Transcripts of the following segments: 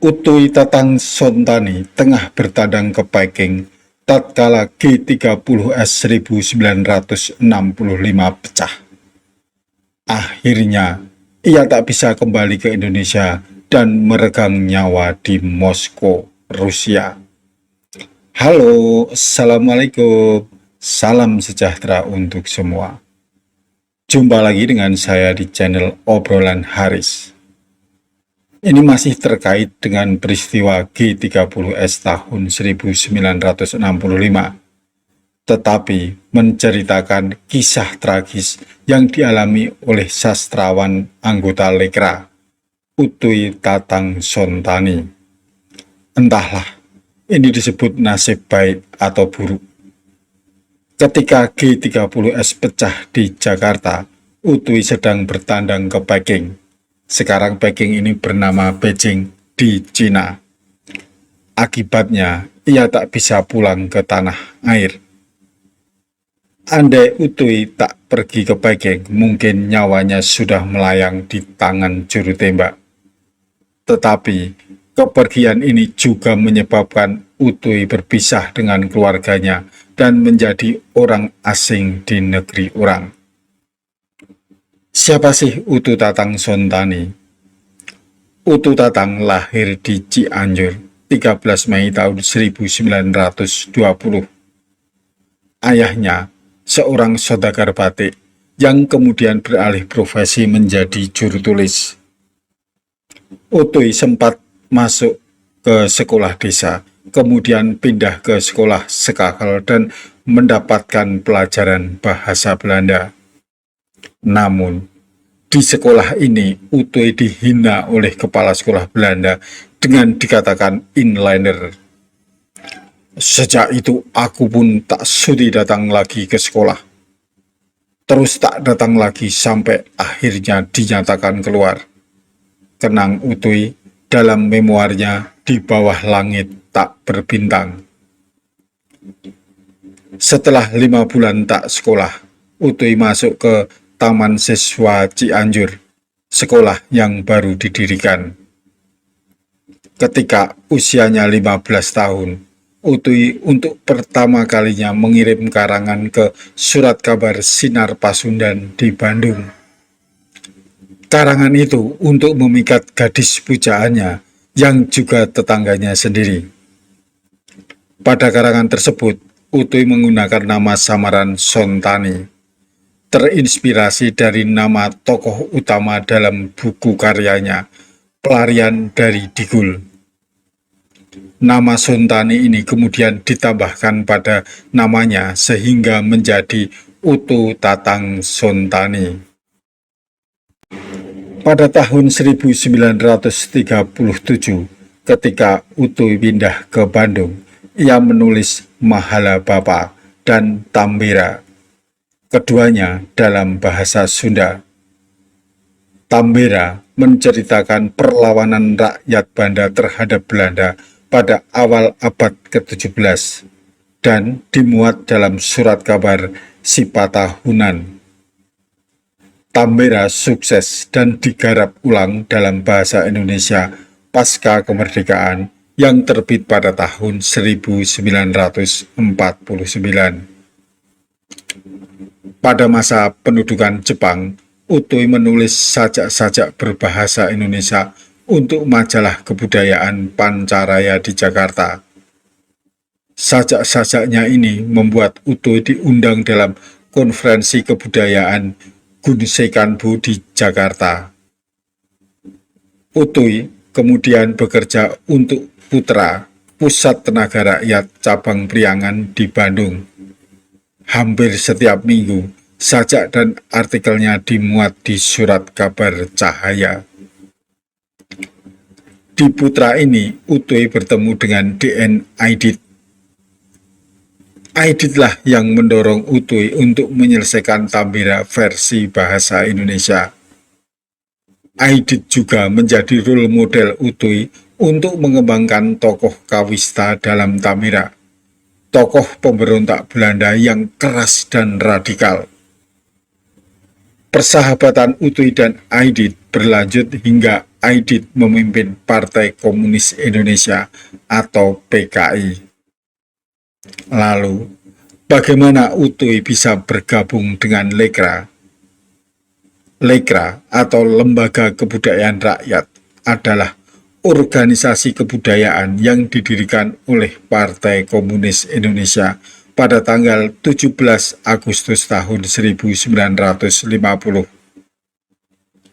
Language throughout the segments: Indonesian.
Utuy Tatang Sontani tengah bertandang ke Peking tatkala G30S 1965 pecah. Akhirnya, ia tak bisa kembali ke Indonesia dan meregang nyawa di Moskow, Rusia. Halo, Assalamualaikum. Salam sejahtera untuk semua. Jumpa lagi dengan saya di channel Obrolan Haris. Ini masih terkait dengan peristiwa G30S tahun 1965, tetapi menceritakan kisah tragis yang dialami oleh sastrawan anggota Lekra, Utuy Tatang Sontani. Entahlah, ini disebut nasib baik atau buruk. Ketika G30S pecah di Jakarta, Utuy sedang bertandang ke Peking. Sekarang Peking ini bernama Beijing di Cina. Akibatnya, ia tak bisa pulang ke tanah air. Andai Utuy tak pergi ke Peking, mungkin nyawanya sudah melayang di tangan juru tembak. Tetapi, kepergian ini juga menyebabkan Utuy berpisah dengan keluarganya dan menjadi orang asing di negeri orang. Siapa sih Utuy Tatang Sontani? Utuy Tatang lahir di Cianjur 13 Mei tahun 1920. Ayahnya seorang saudagar batik yang kemudian beralih profesi menjadi juru tulis. Utuy sempat masuk ke sekolah desa, kemudian pindah ke sekolah Sekakel dan mendapatkan pelajaran bahasa Belanda. Namun, di sekolah ini Utuy dihina oleh kepala sekolah Belanda dengan dikatakan inliner. Sejak itu aku pun tak sudi datang lagi ke sekolah. Terus tak datang lagi sampai akhirnya dinyatakan keluar. Kenang Utuy dalam memoarnya Di Bawah Langit Tak Berbintang. Setelah 5 bulan tak sekolah, Utuy masuk ke Taman Siswa Cianjur, sekolah yang baru didirikan. Ketika usianya 15 tahun, Utuy untuk pertama kalinya mengirim karangan ke Surat Kabar Sinar Pasundan di Bandung. Karangan itu untuk memikat gadis pujaannya yang juga tetangganya sendiri. Pada karangan tersebut, Utuy menggunakan nama samaran Sontani, terinspirasi dari nama tokoh utama dalam buku karyanya, Pelarian dari Digul. Nama Sontani ini kemudian ditambahkan pada namanya sehingga menjadi Utuy Tatang Sontani. Pada tahun 1937, ketika Utuy pindah ke Bandung, ia menulis Mahala Bapa dan Tambira, keduanya dalam bahasa Sunda. Tambira menceritakan perlawanan rakyat Banda terhadap Belanda pada awal abad ke-17 dan dimuat dalam surat kabar Sipatahunan. Tambira sukses dan digarap ulang dalam bahasa Indonesia pasca kemerdekaan yang terbit pada tahun 1949. Pada masa pendudukan Jepang, Utuy menulis sajak-sajak berbahasa Indonesia untuk majalah kebudayaan Pancaraya di Jakarta. Sajak-sajaknya ini membuat Utuy diundang dalam konferensi kebudayaan Gunsekanbu di Jakarta. Utuy kemudian bekerja untuk Putra, Pusat Tenaga Rakyat Cabang Priangan di Bandung. Hampir setiap minggu, sajak dan artikelnya dimuat di Surat Kabar Cahaya. Di Putra ini, Utuy bertemu dengan D.N. Aidit. Aiditlah yang mendorong Utuy untuk menyelesaikan Tambira versi bahasa Indonesia. Aidit juga menjadi role model Utuy untuk mengembangkan tokoh Kawista dalam Tambira, tokoh pemberontak Belanda yang keras dan radikal. Persahabatan Utoy dan Aidit berlanjut hingga Aidit memimpin Partai Komunis Indonesia atau PKI. Lalu, bagaimana Utoy bisa bergabung dengan Lekra? Lekra atau Lembaga Kebudayaan Rakyat adalah organisasi kebudayaan yang didirikan oleh Partai Komunis Indonesia pada tanggal 17 Agustus tahun 1950.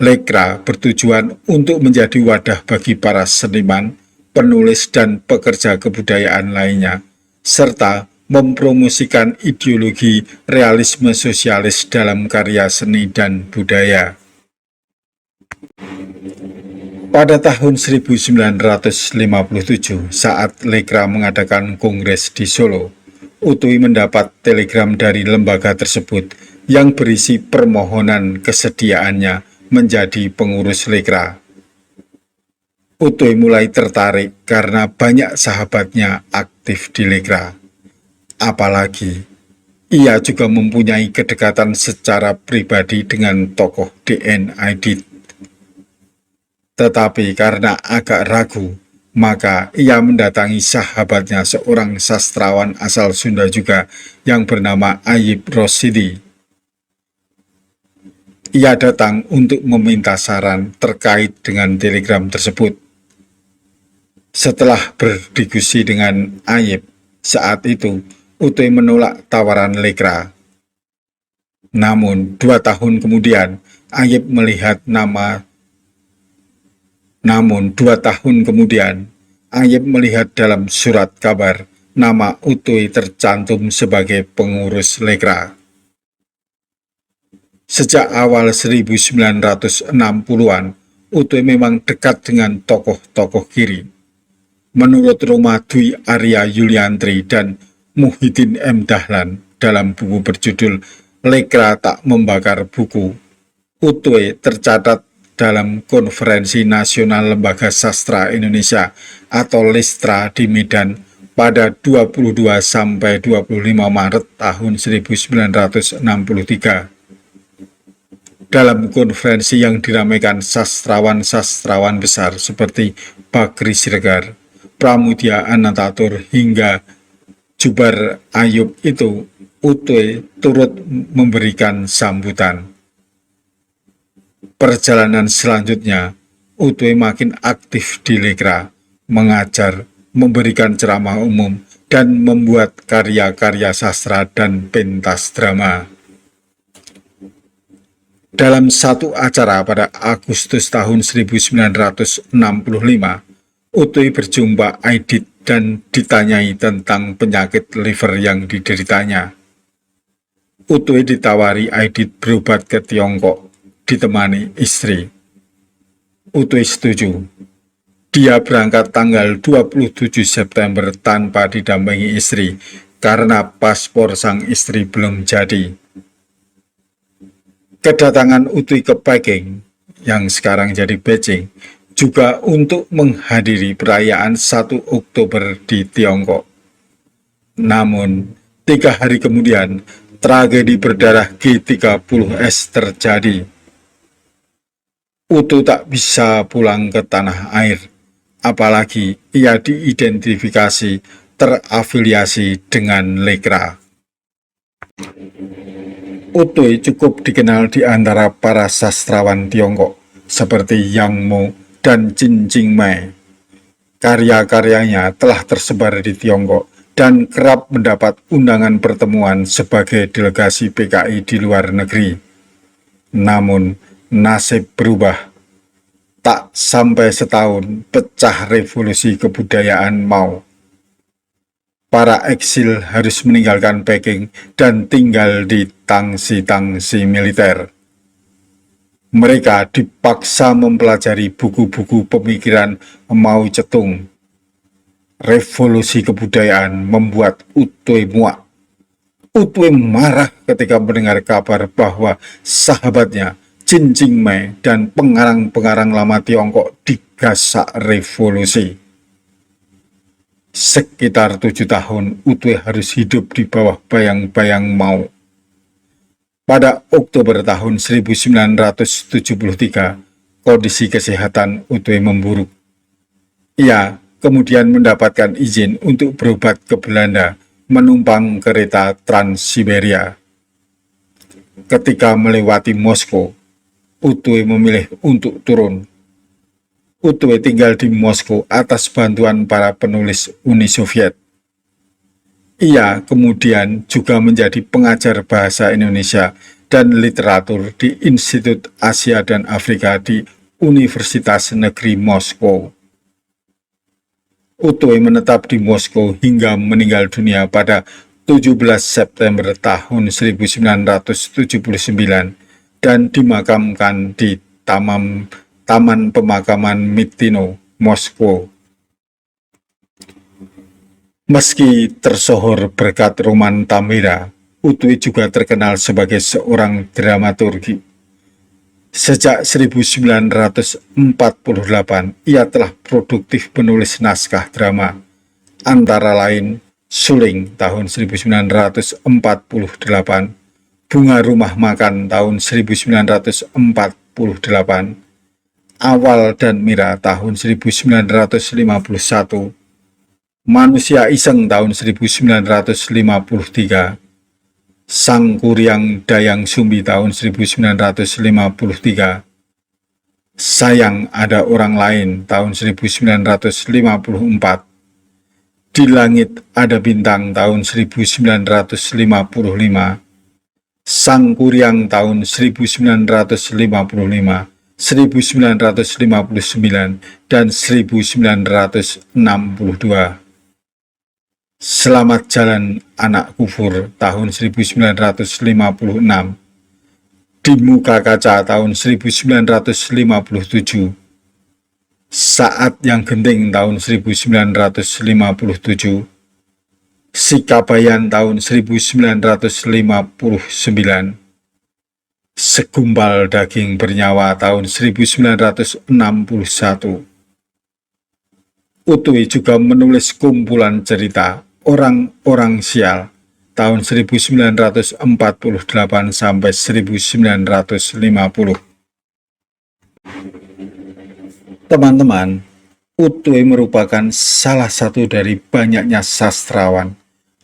Lekra bertujuan untuk menjadi wadah bagi para seniman, penulis, dan pekerja kebudayaan lainnya, serta mempromosikan ideologi realisme sosialis dalam karya seni dan budaya. Pada tahun 1957, saat Lekra mengadakan kongres di Solo, Utoy mendapat telegram dari lembaga tersebut yang berisi permohonan kesediaannya menjadi pengurus Lekra. Utoy mulai tertarik karena banyak sahabatnya aktif di Lekra. Apalagi, ia juga mempunyai kedekatan secara pribadi dengan tokoh DN Aidit. Tetapi karena agak ragu, maka ia mendatangi sahabatnya, seorang sastrawan asal Sunda juga yang bernama Ayib Rosidi. Ia datang untuk meminta saran terkait dengan telegram tersebut. Setelah berdiskusi dengan Ayib, saat itu Utoy menolak tawaran Lekra. Namun 2 tahun kemudian, Ayib melihat dalam surat kabar nama Utoy tercantum sebagai pengurus Lekra. Sejak awal 1960-an, Utoy memang dekat dengan tokoh-tokoh kiri. Menurut Roma Dwi Arya Yuliantri dan Muhyiddin M. Dahlan dalam buku berjudul Lekra Tak Membakar Buku, Utoy tercatat dalam Konferensi Nasional Lembaga Sastra Indonesia atau LESTRA di Medan pada 22–25 Maret tahun 1963. Dalam konferensi yang diramaikan sastrawan-sastrawan besar seperti Bakri Siregar, Pramudia Anantatur hingga Jubar Ayub itu, Utoy turut memberikan sambutan. Perjalanan selanjutnya, Utoy makin aktif di Lekra, mengajar, memberikan ceramah umum, dan membuat karya-karya sastra dan pentas drama. Dalam satu acara pada Agustus tahun 1965, Utoy berjumpa Aidit dan ditanyai tentang penyakit liver yang dideritanya. Utoy ditawari Aidit berobat ke Tiongkok, ditemani istri. Utoy setuju. Dia berangkat tanggal 27 September tanpa didampingi istri karena paspor sang istri belum jadi. Kedatangan Utoy ke Peking, yang sekarang jadi Beijing, juga untuk menghadiri perayaan 1 Oktober di Tiongkok. Namun, 3 hari kemudian, tragedi berdarah G30S terjadi. Utoy tak bisa pulang ke tanah air, apalagi ia diidentifikasi terafiliasi dengan Lekra. Utoy cukup dikenal di antara para sastrawan Tiongkok seperti Yang Mo dan Qin Jingmei. Karya-karyanya telah tersebar di Tiongkok dan kerap mendapat undangan pertemuan sebagai delegasi PKI di luar negeri. Namun, nasib berubah. Tak sampai setahun pecah revolusi kebudayaan Mao. Para eksil harus meninggalkan Peking dan tinggal di tangsi-tangsi militer. Mereka dipaksa mempelajari buku-buku pemikiran Mao Zedong. Revolusi kebudayaan membuat Utoy muak. Utoy marah ketika mendengar kabar bahwa sahabatnya Qin Jingmei dan pengarang-pengarang lama Tiongkok digasak revolusi. Sekitar 7 tahun Utoy harus hidup di bawah bayang-bayang Mao. Pada Oktober tahun 1973, kondisi kesehatan Otto memburuk. Ia kemudian mendapatkan izin untuk berobat ke Belanda menumpang kereta Trans-Siberia. Ketika melewati Moskow, Otto memilih untuk turun. Otto tinggal di Moskow atas bantuan para penulis Uni Soviet. Ia kemudian juga menjadi pengajar bahasa Indonesia dan literatur di Institut Asia dan Afrika di Universitas Negeri Moskow. Otto menetap di Moskow hingga meninggal dunia pada 17 September tahun 1979 dan dimakamkan di Taman Pemakaman Mitino, Moskow. Meski tersohor berkat roman Tamira, Otto juga terkenal sebagai seorang dramaturgi. Sejak 1948, ia telah produktif menulis naskah drama, antara lain Suling tahun 1948, Bunga Rumah Makan tahun 1948, Awal dan Mira tahun 1951, Manusia Iseng tahun 1953, Sang Kuryang Dayang Sumbi tahun 1953, Sayang Ada Orang Lain tahun 1954, Di Langit Ada Bintang tahun 1955, Sang Kuryang tahun 1955, 1959, dan 1962. Selamat Jalan Anak Kufur tahun 1956, Di Muka Kaca tahun 1957, Saat Yang Genting tahun 1957, Sikabayan tahun 1959, Segumpal Daging Bernyawa tahun 1961. Otto juga menulis kumpulan cerita Orang-Orang Sial tahun 1948 sampai 1950. Teman-teman, Otto merupakan salah satu dari banyaknya sastrawan,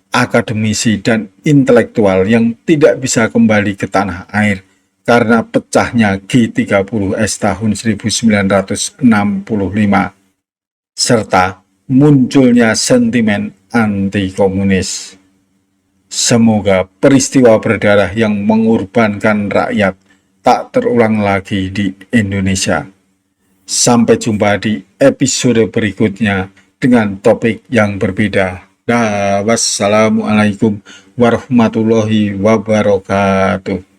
akademisi, dan intelektual yang tidak bisa kembali ke tanah air karena pecahnya G30S tahun 1965, serta munculnya sentimen anti-komunis. Semoga peristiwa berdarah yang mengorbankan rakyat tak terulang lagi di Indonesia. Sampai jumpa di episode berikutnya dengan topik yang berbeda. Wassalamualaikum warahmatullahi wabarakatuh.